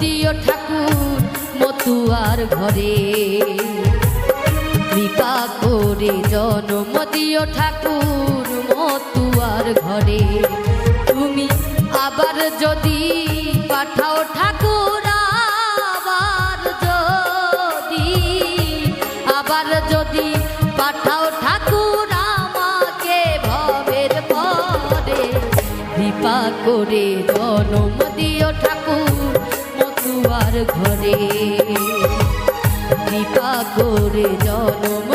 দিও ঠাকুর মতুয়ার ঘরে, কৃপা করে জন্ম দিও ঠাকুর মতুয়ার ঘরে। তুমি আবার যদি পাঠাও ঠাকুর, আবার যদি পাঠাও ঠাকুর আমাকে ভবের পরে, কৃপা করে জন্ম দিও ঠাকুর মতুয়ার ঘরে, কৃপা করে জন্ম